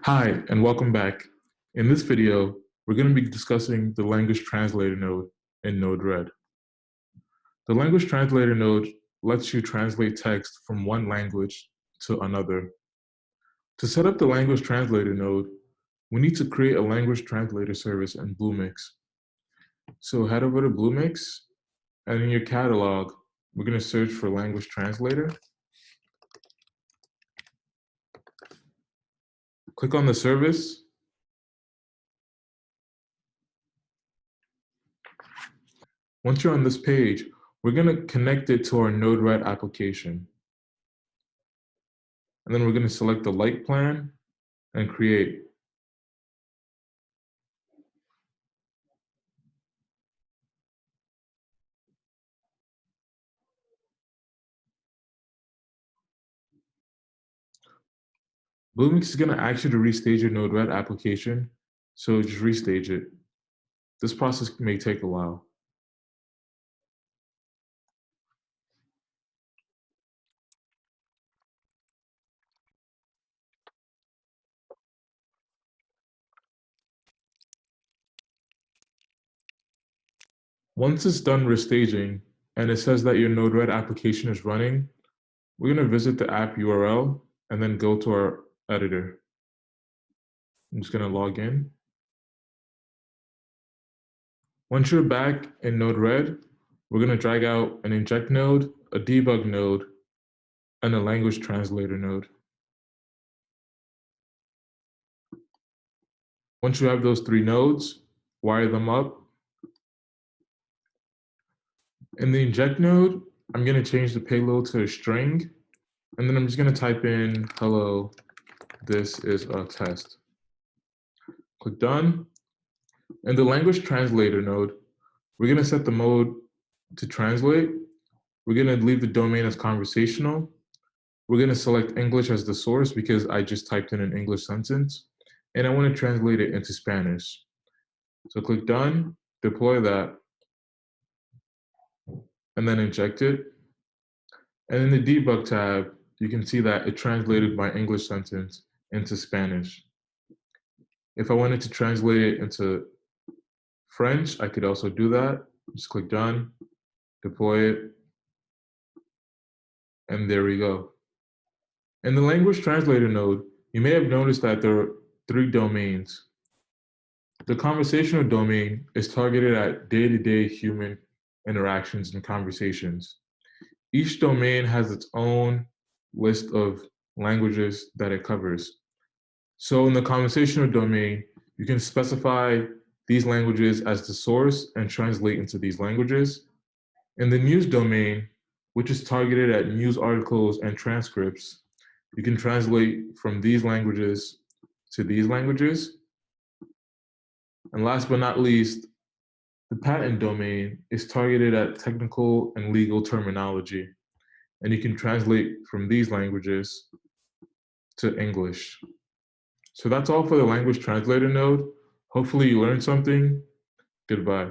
Hi, and welcome back. In this video, we're going to be discussing the language translator node in Node-RED. The language translator node lets you translate text from one language to another. To set up the language translator node, we need to create a language translator service in Bluemix. So head over to Bluemix, and in your catalog, we're going to search for language translator. Click on the service. Once you're on this page, we're going to connect it to our Node-RED application. And then we're going to select the light plan and create. Bluemix is going to ask you to restage your Node-RED application, so just restage it. This process may take a while. Once it's done restaging and it says that your Node-RED application is running, we're going to visit the app URL and then go to our editor. I'm just going to log in. Once you're back in Node-RED, we're going to drag out an inject node, a debug node, and a language translator node. Once you have those three nodes, wire them up. In the inject node, I'm going to change the payload to a string, and then I'm just going to type in, hello, this is a test. Click done. In the language translator node, we're going to set the mode to translate. We're going to leave the domain as conversational. We're going to select English as the source because I just typed in an English sentence, and I want to translate it into Spanish. So click done, deploy that, and then inject it. And in the debug tab, you can see that it translated my English sentence into Spanish. If I wanted to translate it into French, I could also do that. Just click done, deploy it, and there we go. In the language translator node, you may have noticed that there are three domains. The conversational domain is targeted at day-to-day human interactions and conversations. Each domain has its own list of languages that it covers. So in the conversational domain, you can specify these languages as the source and translate into these languages. In the news domain, which is targeted at news articles and transcripts, you can translate from these languages to these languages. And last but not least, the patent domain is targeted at technical and legal terminology, and you can translate from these languages to English. So that's all for the language translator node. Hopefully you learned something. Goodbye.